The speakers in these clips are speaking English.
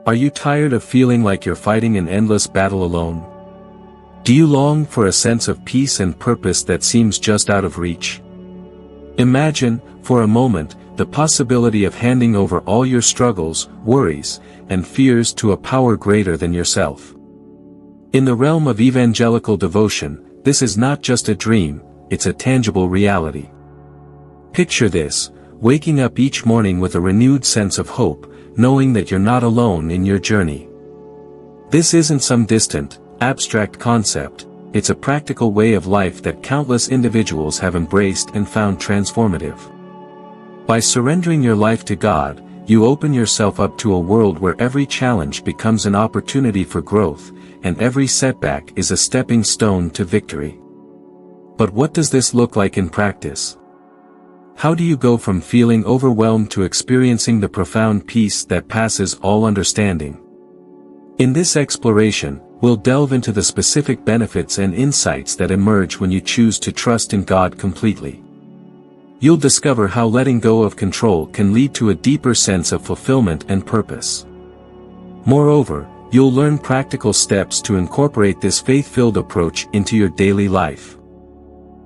Are you tired of feeling like you're fighting an endless battle alone? Do you long for a sense of peace and purpose that seems just out of reach? Imagine, for a moment, the possibility of handing over all your struggles, worries, and fears to a power greater than yourself. In the realm of evangelical devotion, this is not just a dream, it's a tangible reality. Picture this, waking up each morning with a renewed sense of hope, knowing that you're not alone in your journey. This isn't some distant, abstract concept, it's a practical way of life that countless individuals have embraced and found transformative. By surrendering your life to God, you open yourself up to a world where every challenge becomes an opportunity for growth, and every setback is a stepping stone to victory. But what does this look like in practice? How do you go from feeling overwhelmed to experiencing the profound peace that passes all understanding? In this exploration, we'll delve into the specific benefits and insights that emerge when you choose to trust in God completely. You'll discover how letting go of control can lead to a deeper sense of fulfillment and purpose. Moreover, you'll learn practical steps to incorporate this faith-filled approach into your daily life.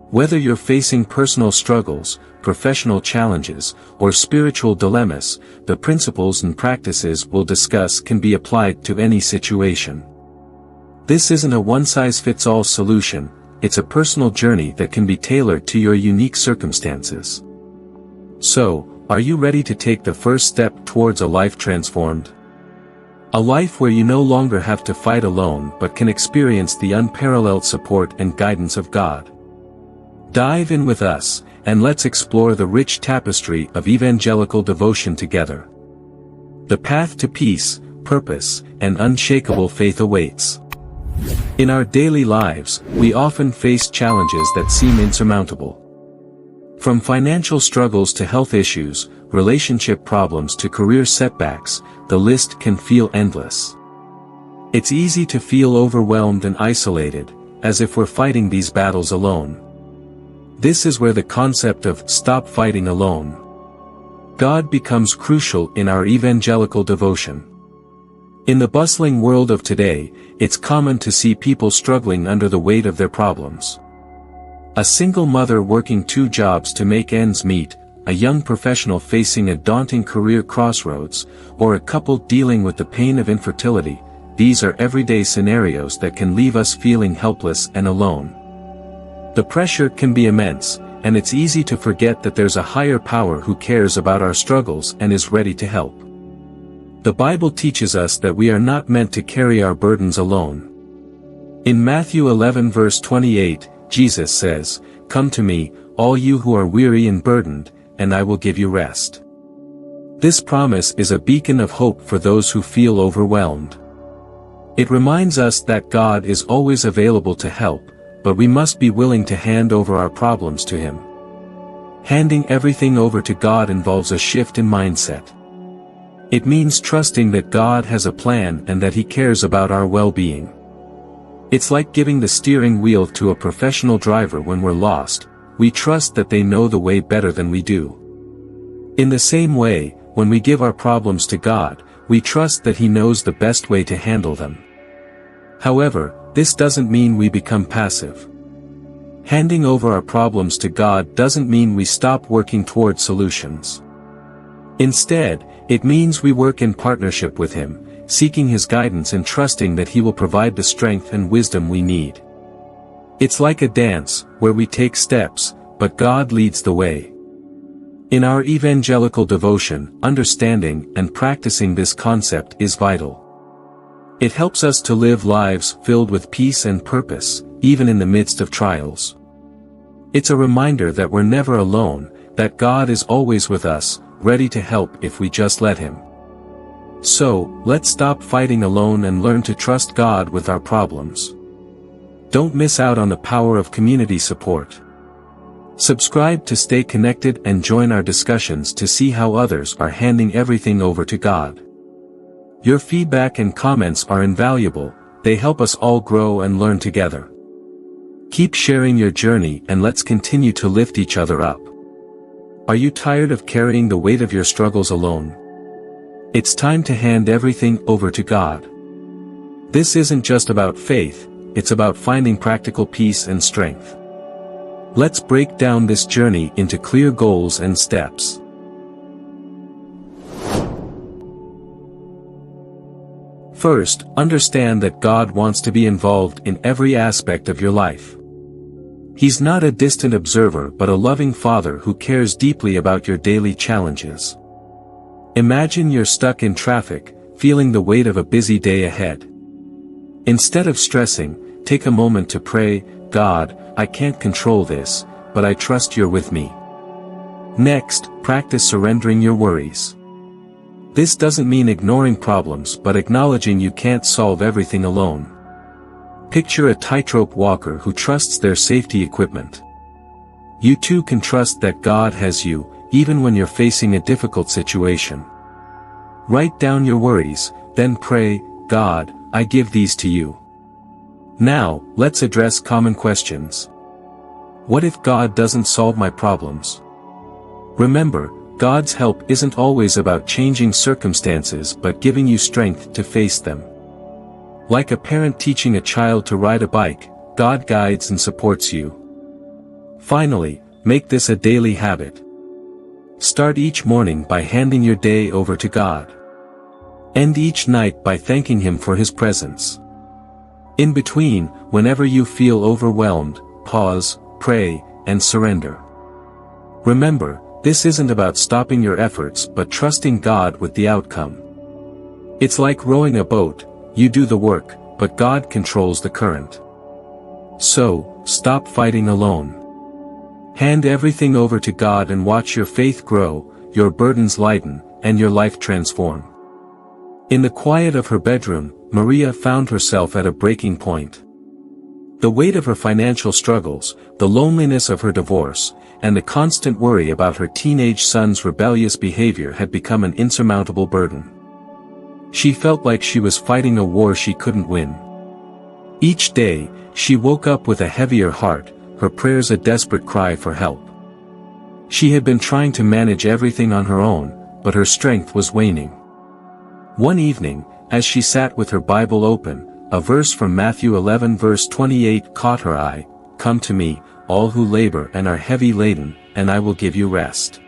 Whether you're facing personal struggles, professional challenges, or spiritual dilemmas, the principles and practices we'll discuss can be applied to any situation. This isn't a one-size-fits-all solution, it's a personal journey that can be tailored to your unique circumstances. So, are you ready to take the first step towards a life transformed? A life where you no longer have to fight alone but can experience the unparalleled support and guidance of God. Dive in with us, and let's explore the rich tapestry of evangelical devotion together. The path to peace, purpose, and unshakable faith awaits. In our daily lives, we often face challenges that seem insurmountable. From financial struggles to health issues, relationship problems to career setbacks, the list can feel endless. It's easy to feel overwhelmed and isolated, as if we're fighting these battles alone. This is where the concept of "stop fighting alone" God becomes crucial in our evangelical devotion. In the bustling world of today, it's common to see people struggling under the weight of their problems. A single mother working 2 jobs to make ends meet, a young professional facing a daunting career crossroads, or a couple dealing with the pain of infertility, these are everyday scenarios that can leave us feeling helpless and alone. The pressure can be immense, and it's easy to forget that there's a higher power who cares about our struggles and is ready to help. The Bible teaches us that we are not meant to carry our burdens alone. In Matthew 11 verse 28, Jesus says, "Come to me, all you who are weary and burdened, and I will give you rest." This promise is a beacon of hope for those who feel overwhelmed. It reminds us that God is always available to help, but we must be willing to hand over our problems to Him. Handing everything over to God involves a shift in mindset. It means trusting that God has a plan and that He cares about our well-being. It's like giving the steering wheel to a professional driver when we're lost. We trust that they know the way better than we do. In the same way, when we give our problems to God, we trust that He knows the best way to handle them. However, this doesn't mean we become passive. Handing over our problems to God doesn't mean we stop working toward solutions. Instead, it means we work in partnership with Him, seeking His guidance and trusting that He will provide the strength and wisdom we need. It's like a dance, where we take steps, but God leads the way. In our evangelical devotion, understanding and practicing this concept is vital. It helps us to live lives filled with peace and purpose, even in the midst of trials. It's a reminder that we're never alone, that God is always with us, ready to help if we just let Him. So, let's stop fighting alone and learn to trust God with our problems. Don't miss out on the power of community support. Subscribe to stay connected and join our discussions to see how others are handing everything over to God. Your feedback and comments are invaluable, they help us all grow and learn together. Keep sharing your journey and let's continue to lift each other up. Are you tired of carrying the weight of your struggles alone? It's time to hand everything over to God. This isn't just about faith, it's about finding practical peace and strength. Let's break down this journey into clear goals and steps. First, understand that God wants to be involved in every aspect of your life. He's not a distant observer but a loving Father who cares deeply about your daily challenges. Imagine you're stuck in traffic, feeling the weight of a busy day ahead. Instead of stressing, take a moment to pray, "God, I can't control this, but I trust you're with me." Next, practice surrendering your worries. This doesn't mean ignoring problems but acknowledging you can't solve everything alone. Picture a tightrope walker who trusts their safety equipment. You too can trust that God has you, even when you're facing a difficult situation. Write down your worries, then pray, "God, I give these to you." Now, let's address common questions. What if God doesn't solve my problems? Remember, God's help isn't always about changing circumstances but giving you strength to face them. Like a parent teaching a child to ride a bike, God guides and supports you. Finally, make this a daily habit. Start each morning by handing your day over to God. End each night by thanking Him for His presence. In between, whenever you feel overwhelmed, pause, pray, and surrender. Remember, this isn't about stopping your efforts but trusting God with the outcome. It's like rowing a boat, you do the work, but God controls the current. So, stop fighting alone. Hand everything over to God and watch your faith grow, your burdens lighten, and your life transform. In the quiet of her bedroom, Maria found herself at a breaking point. The weight of her financial struggles, the loneliness of her divorce, and the constant worry about her teenage son's rebellious behavior had become an insurmountable burden. She felt like she was fighting a war she couldn't win. Each day, she woke up with a heavier heart, her prayers a desperate cry for help. She had been trying to manage everything on her own, but her strength was waning. One evening, as she sat with her Bible open, a verse from Matthew 11 verse 28 caught her eye, "Come to me, all who labor and are heavy laden, and I will give you rest."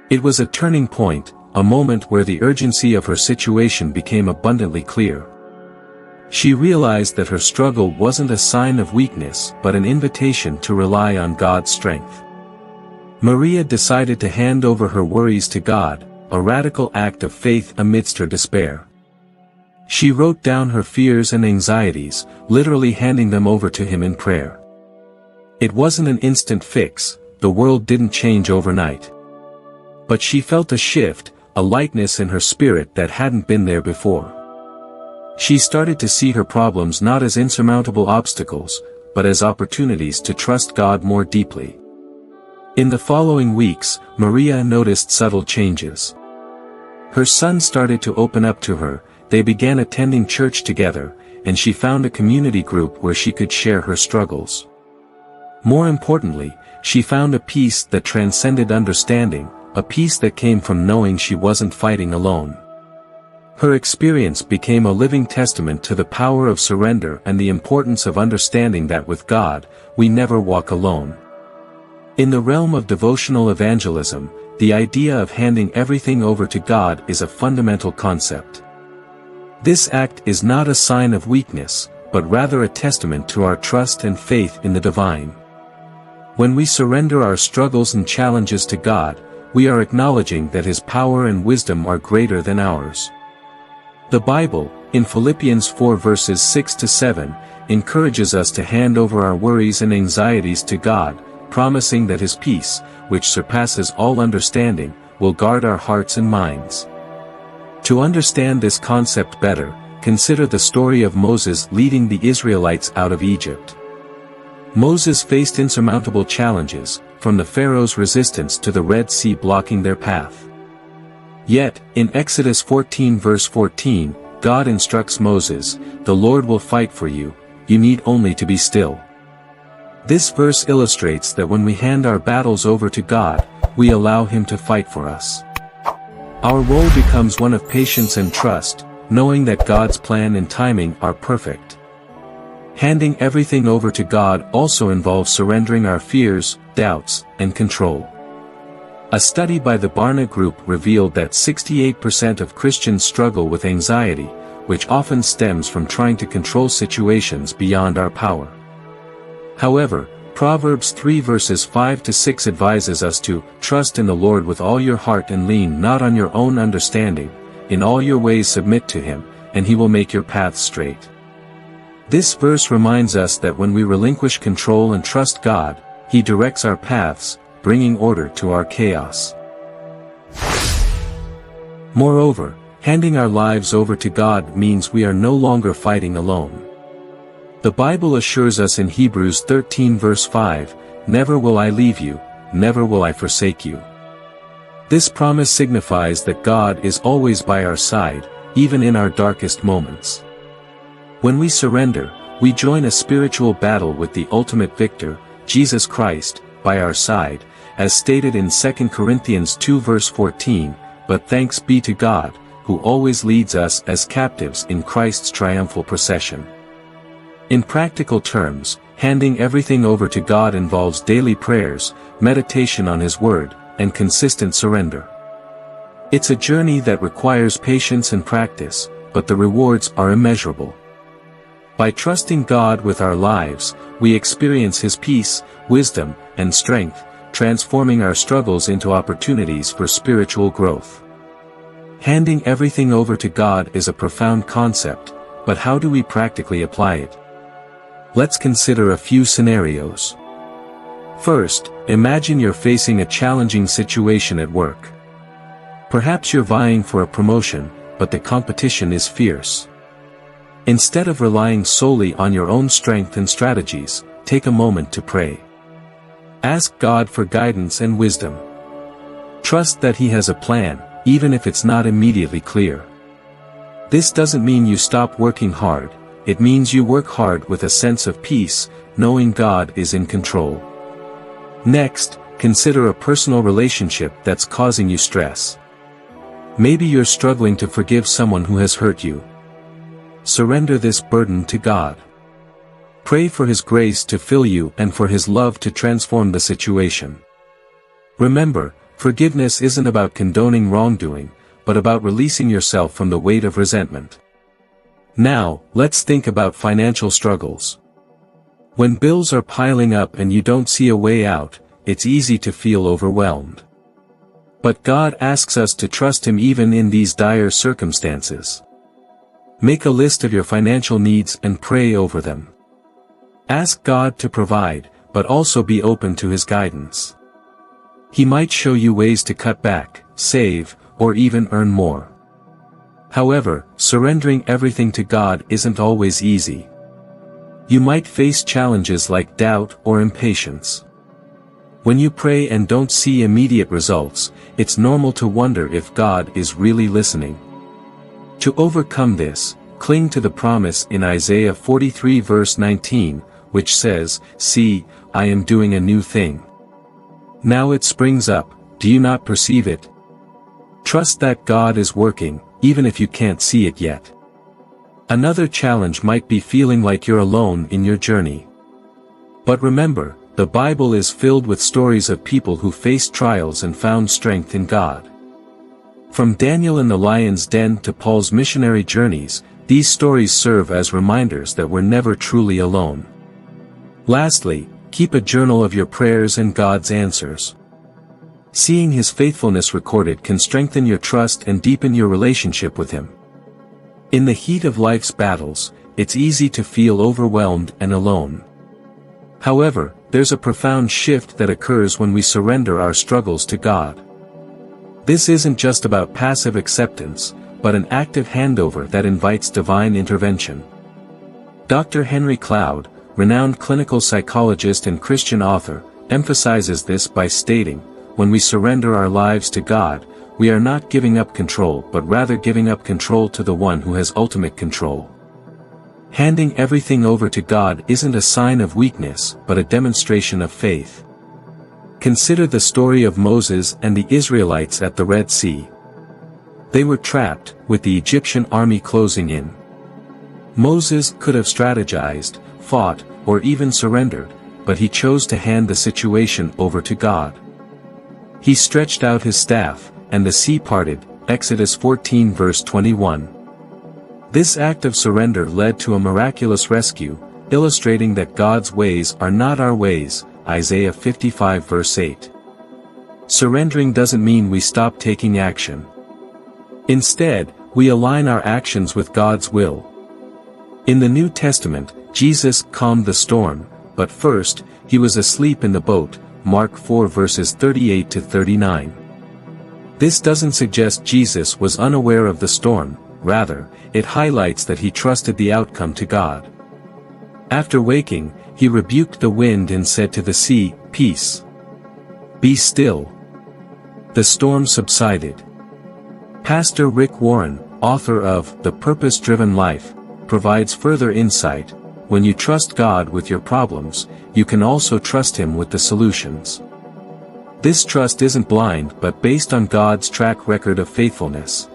It was a turning point, a moment where the urgency of her situation became abundantly clear. She realized that her struggle wasn't a sign of weakness but an invitation to rely on God's strength. Maria decided to hand over her worries to God, a radical act of faith amidst her despair. She wrote down her fears and anxieties, literally handing them over to Him in prayer. It wasn't an instant fix, the world didn't change overnight. But she felt a shift, a lightness in her spirit that hadn't been there before. She started to see her problems not as insurmountable obstacles, but as opportunities to trust God more deeply. In the following weeks, Maria noticed subtle changes. Her son started to open up to her, they began attending church together, and she found a community group where she could share her struggles. More importantly, she found a peace that transcended understanding, a peace that came from knowing she wasn't fighting alone. Her experience became a living testament to the power of surrender and the importance of understanding that with God, we never walk alone. In the realm of devotional evangelism, the idea of handing everything over to God is a fundamental concept. This act is not a sign of weakness, but rather a testament to our trust and faith in the divine. When we surrender our struggles and challenges to God, we are acknowledging that His power and wisdom are greater than ours. The Bible, in Philippians 4 verses 6 to 7, encourages us to hand over our worries and anxieties to God, promising that His peace, which surpasses all understanding, will guard our hearts and minds. To understand this concept better, consider the story of Moses leading the Israelites out of Egypt. Moses faced insurmountable challenges, from the Pharaoh's resistance to the Red Sea blocking their path. Yet, in Exodus 14 verse 14, God instructs Moses, "The Lord will fight for you, you need only to be still." This verse illustrates that when we hand our battles over to God, we allow Him to fight for us. Our role becomes one of patience and trust, knowing that God's plan and timing are perfect. Handing everything over to God also involves surrendering our fears, doubts, and control. A study by the Barna Group revealed that 68% of Christians struggle with anxiety, which often stems from trying to control situations beyond our power. However, Proverbs 3 verses 5 to 6 advises us to trust in the Lord with all your heart and lean not on your own understanding, in all your ways submit to him, and he will make your paths straight. This verse reminds us that when we relinquish control and trust God, he directs our paths, bringing order to our chaos. Moreover, handing our lives over to God means we are no longer fighting alone. The Bible assures us in Hebrews 13 verse 5, "Never will I leave you, never will I forsake you." This promise signifies that God is always by our side, even in our darkest moments. When we surrender, we join a spiritual battle with the ultimate victor, Jesus Christ, by our side, as stated in 2 Corinthians 2 verse 14, "But thanks be to God, who always leads us as captives in Christ's triumphal procession." In practical terms, handing everything over to God involves daily prayers, meditation on His Word, and consistent surrender. It's a journey that requires patience and practice, but the rewards are immeasurable. By trusting God with our lives, we experience His peace, wisdom, and strength, transforming our struggles into opportunities for spiritual growth. Handing everything over to God is a profound concept, but how do we practically apply it? Let's consider a few scenarios. First, imagine you're facing a challenging situation at work. Perhaps you're vying for a promotion, but the competition is fierce. Instead of relying solely on your own strength and strategies, take a moment to pray. Ask God for guidance and wisdom. Trust that He has a plan, even if it's not immediately clear. This doesn't mean you stop working hard, it means you work hard with a sense of peace, knowing God is in control. Next, consider a personal relationship that's causing you stress. Maybe you're struggling to forgive someone who has hurt you. Surrender this burden to God. Pray for His grace to fill you and for His love to transform the situation. Remember, forgiveness isn't about condoning wrongdoing, but about releasing yourself from the weight of resentment. Now, let's think about financial struggles. When bills are piling up and you don't see a way out, it's easy to feel overwhelmed. But God asks us to trust Him even in these dire circumstances. Make a list of your financial needs and pray over them. Ask God to provide, but also be open to His guidance. He might show you ways to cut back, save, or even earn more. However, surrendering everything to God isn't always easy. You might face challenges like doubt or impatience. When you pray and don't see immediate results, it's normal to wonder if God is really listening. To overcome this, cling to the promise in Isaiah 43 verse 19, which says, "See, I am doing a new thing. Now it springs up, do you not perceive it?" Trust that God is working, even if you can't see it yet. Another challenge might be feeling like you're alone in your journey. But remember, the Bible is filled with stories of people who faced trials and found strength in God. From Daniel in the lion's den to Paul's missionary journeys, these stories serve as reminders that we're never truly alone. Lastly, keep a journal of your prayers and God's answers. Seeing His faithfulness recorded can strengthen your trust and deepen your relationship with Him. In the heat of life's battles, it's easy to feel overwhelmed and alone. However, there's a profound shift that occurs when we surrender our struggles to God. This isn't just about passive acceptance, but an active handover that invites divine intervention. Dr. Henry Cloud, renowned clinical psychologist and Christian author, emphasizes this by stating, "When we surrender our lives to God, we are not giving up control but rather giving up control to the one who has ultimate control." Handing everything over to God isn't a sign of weakness but a demonstration of faith. Consider the story of Moses and the Israelites at the Red Sea. They were trapped, with the Egyptian army closing in. Moses could have strategized, fought, or even surrendered, but he chose to hand the situation over to God. He stretched out his staff, and the sea parted, Exodus 14 verse 21. This act of surrender led to a miraculous rescue, illustrating that God's ways are not our ways, Isaiah 55 verse 8. Surrendering doesn't mean we stop taking action. Instead, we align our actions with God's will. In the New Testament, Jesus calmed the storm, but first, he was asleep in the boat, Mark 4 verses 38 to 39. This doesn't suggest Jesus was unaware of the storm, rather, it highlights that he trusted the outcome to God. After waking, he rebuked the wind and said to the sea, "Peace, be still." The storm subsided. Pastor Rick Warren, author of The Purpose-Driven Life, provides further insight. When you trust God with your problems, you can also trust Him with the solutions. This trust isn't blind but based on God's track record of faithfulness.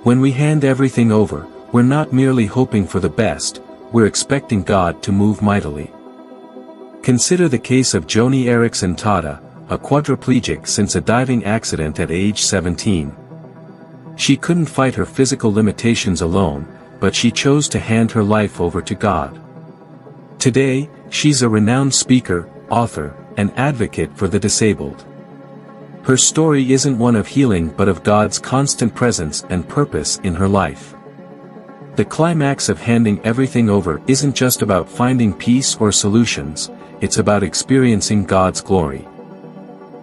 When we hand everything over, we're not merely hoping for the best, we're expecting God to move mightily. Consider the case of Joni Eareckson Tada, a quadriplegic since a diving accident at age 17. She couldn't fight her physical limitations alone, but she chose to hand her life over to God. Today, she's a renowned speaker, author, and advocate for the disabled. Her story isn't one of healing but of God's constant presence and purpose in her life. The climax of handing everything over isn't just about finding peace or solutions, it's about experiencing God's glory.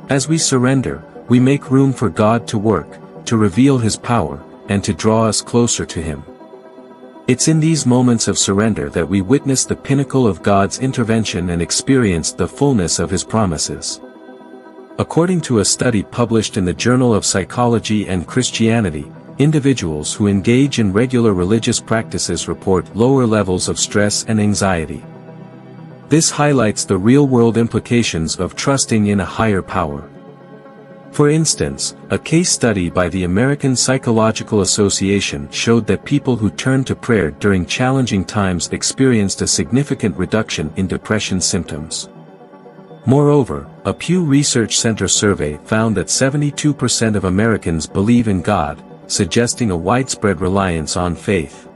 As we surrender, we make room for God to work, to reveal His power, and to draw us closer to Him. It's in these moments of surrender that we witness the pinnacle of God's intervention and experience the fullness of His promises. According to a study published in the Journal of Psychology and Christianity, individuals who engage in regular religious practices report lower levels of stress and anxiety. This highlights the real-world implications of trusting in a higher power. For instance, a case study by the American Psychological Association showed that people who turned to prayer during challenging times experienced a significant reduction in depression symptoms. Moreover, a Pew Research Center survey found that 72% of Americans believe in God, suggesting a widespread reliance on faith.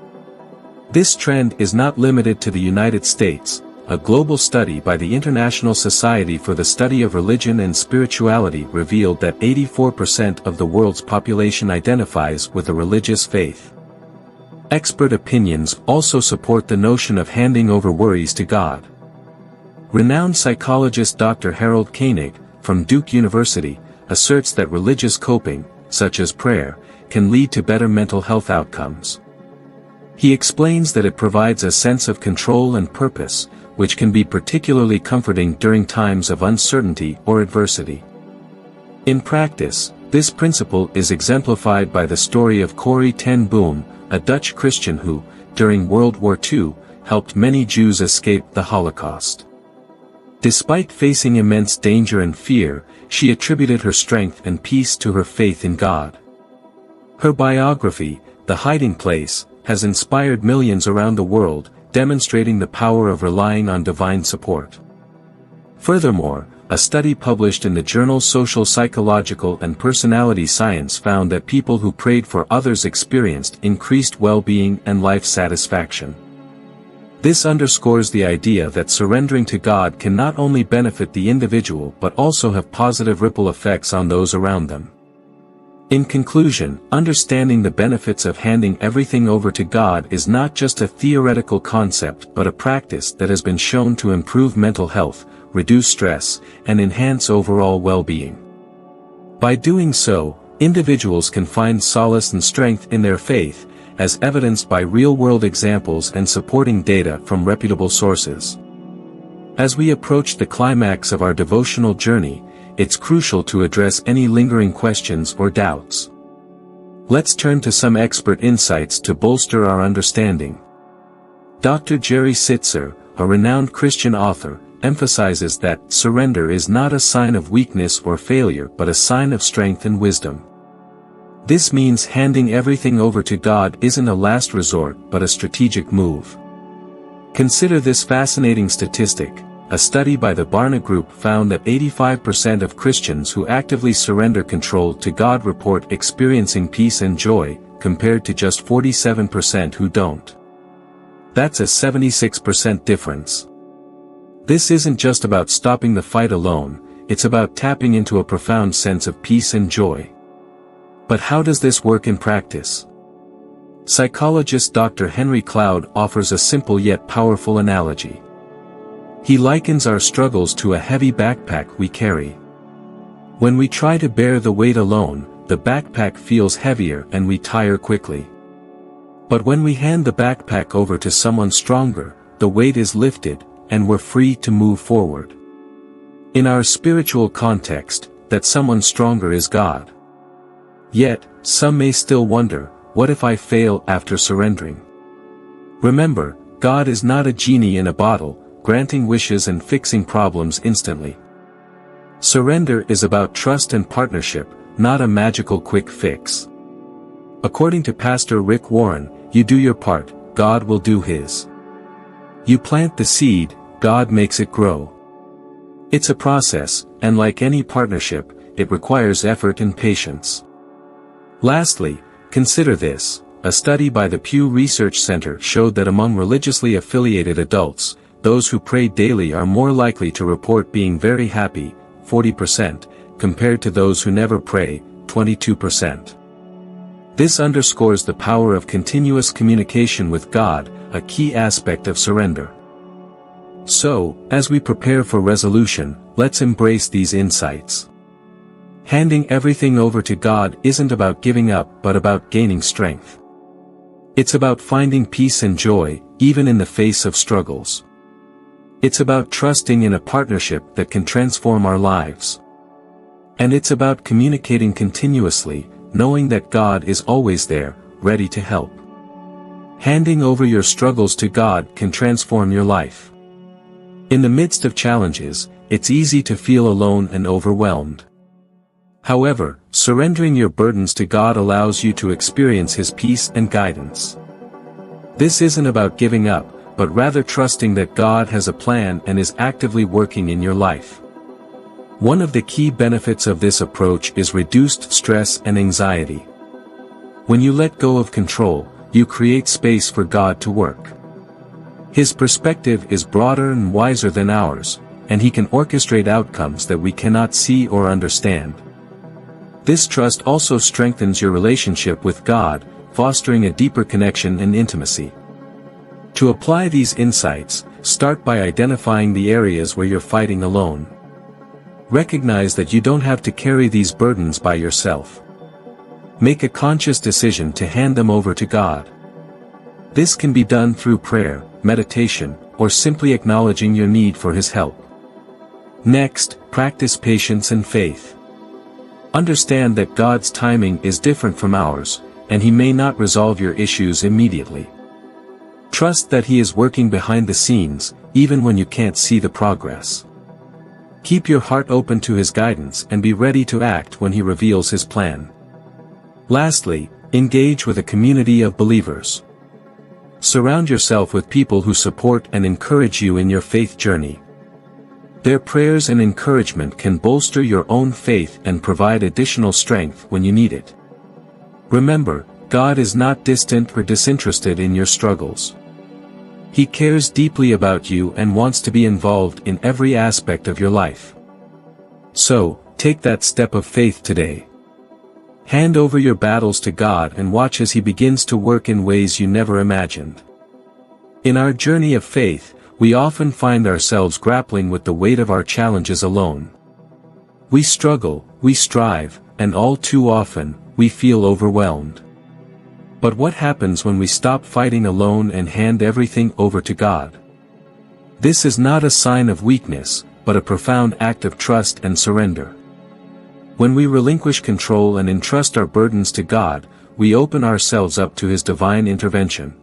This trend is not limited to the United States. A global study by the International Society for the Study of Religion and Spirituality revealed that 84% of the world's population identifies with a religious faith. Expert opinions also support the notion of handing over worries to God. Renowned psychologist Dr. Harold Koenig, from Duke University, asserts that religious coping, such as prayer, can lead to better mental health outcomes. He explains that it provides a sense of control and purpose, which can be particularly comforting during times of uncertainty or adversity. In practice, this principle is exemplified by the story of Corrie ten Boom, a Dutch Christian who, during World War II, helped many Jews escape the Holocaust. Despite facing immense danger and fear, she attributed her strength and peace to her faith in God. Her biography, The Hiding Place, has inspired millions around the world, demonstrating the power of relying on divine support. Furthermore, a study published in the journal Social Psychological and Personality Science found that people who prayed for others experienced increased well-being and life satisfaction. This underscores the idea that surrendering to God can not only benefit the individual but also have positive ripple effects on those around them. In conclusion, understanding the benefits of handing everything over to God is not just a theoretical concept but a practice that has been shown to improve mental health, reduce stress, and enhance overall well-being. By doing so, individuals can find solace and strength in their faith, as evidenced by real-world examples and supporting data from reputable sources. As we approach the climax of our devotional journey, it's crucial to address any lingering questions or doubts. Let's turn to some expert insights to bolster our understanding. Dr. Jerry Sittser, a renowned Christian author, emphasizes that surrender is not a sign of weakness or failure but a sign of strength and wisdom. This means handing everything over to God isn't a last resort but a strategic move. Consider this fascinating statistic. A study by the Barna Group found that 85% of Christians who actively surrender control to God report experiencing peace and joy, compared to just 47% who don't. That's a 76% difference. This isn't just about stopping the fight alone, it's about tapping into a profound sense of peace and joy. But how does this work in practice? Psychologist Dr. Henry Cloud offers a simple yet powerful analogy. He likens our struggles to a heavy backpack we carry. When we try to bear the weight alone, the backpack feels heavier and we tire quickly. But when we hand the backpack over to someone stronger, the weight is lifted, and we're free to move forward. In our spiritual context, that someone stronger is God. Yet, some may still wonder, what if I fail after surrendering? Remember, God is not a genie in a bottle, granting wishes and fixing problems instantly. Surrender is about trust and partnership, not a magical quick fix. According to Pastor Rick Warren, you do your part, God will do his. You plant the seed, God makes it grow. It's a process, and like any partnership, it requires effort and patience. Lastly, consider this. A study by the Pew Research Center showed that among religiously affiliated adults, those who pray daily are more likely to report being very happy, 40%, compared to those who never pray, 22%. This underscores the power of continuous communication with God, a key aspect of surrender. So, as we prepare for resolution, let's embrace these insights. Handing everything over to God isn't about giving up but about gaining strength. It's about finding peace and joy, even in the face of struggles. It's about trusting in a partnership that can transform our lives. And it's about communicating continuously, knowing that God is always there, ready to help. Handing over your struggles to God can transform your life. In the midst of challenges, it's easy to feel alone and overwhelmed. However, surrendering your burdens to God allows you to experience His peace and guidance. This isn't about giving up, but rather trusting that God has a plan and is actively working in your life. One of the key benefits of this approach is reduced stress and anxiety. When you let go of control, you create space for God to work. His perspective is broader and wiser than ours, and He can orchestrate outcomes that we cannot see or understand. This trust also strengthens your relationship with God, fostering a deeper connection and intimacy. To apply these insights, start by identifying the areas where you're fighting alone. Recognize that you don't have to carry these burdens by yourself. Make a conscious decision to hand them over to God. This can be done through prayer, meditation, or simply acknowledging your need for His help. Next, practice patience and faith. Understand that God's timing is different from ours, and He may not resolve your issues immediately. Trust that He is working behind the scenes, even when you can't see the progress. Keep your heart open to His guidance and be ready to act when He reveals His plan. Lastly, engage with a community of believers. Surround yourself with people who support and encourage you in your faith journey. Their prayers and encouragement can bolster your own faith and provide additional strength when you need it. Remember, God is not distant or disinterested in your struggles. He cares deeply about you and wants to be involved in every aspect of your life. So, take that step of faith today. Hand over your battles to God and watch as He begins to work in ways you never imagined. In our journey of faith, we often find ourselves grappling with the weight of our challenges alone. We struggle, we strive, and all too often, we feel overwhelmed. But what happens when we stop fighting alone and hand everything over to God? This is not a sign of weakness, but a profound act of trust and surrender. When we relinquish control and entrust our burdens to God, we open ourselves up to His divine intervention.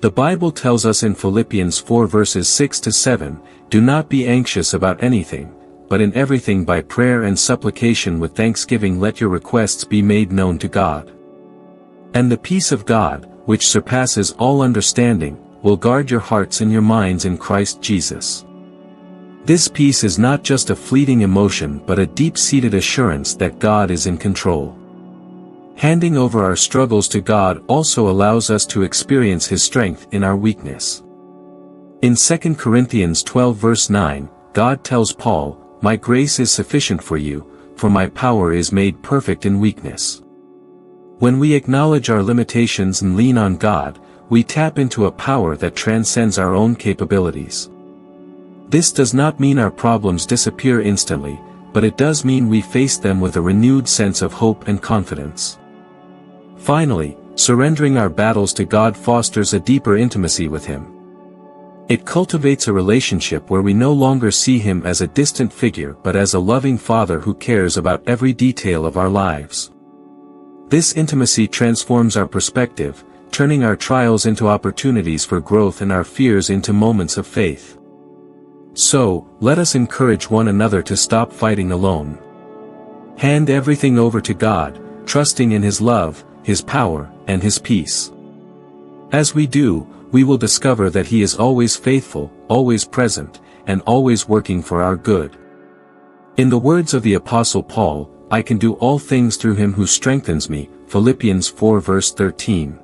The Bible tells us in Philippians 4 verses 6 to 7, "Do not be anxious about anything, but in everything by prayer and supplication with thanksgiving let your requests be made known to God. And the peace of God, which surpasses all understanding, will guard your hearts and your minds in Christ Jesus. This peace is not just a fleeting emotion but a deep-seated assurance that God is in control. Handing over our struggles to God also allows us to experience His strength in our weakness. In 2 Corinthians 12 verse 9, God tells Paul, "My grace is sufficient for you, for my power is made perfect in weakness." When we acknowledge our limitations and lean on God, we tap into a power that transcends our own capabilities. This does not mean our problems disappear instantly, but it does mean we face them with a renewed sense of hope and confidence. Finally, surrendering our battles to God fosters a deeper intimacy with Him. It cultivates a relationship where we no longer see Him as a distant figure but as a loving Father who cares about every detail of our lives. This intimacy transforms our perspective, turning our trials into opportunities for growth and our fears into moments of faith. So, let us encourage one another to stop fighting alone. Hand everything over to God, trusting in His love, His power, and His peace. As we do, we will discover that He is always faithful, always present, and always working for our good. In the words of the Apostle Paul, "I can do all things through Him who strengthens me," Philippians 4 verse 13.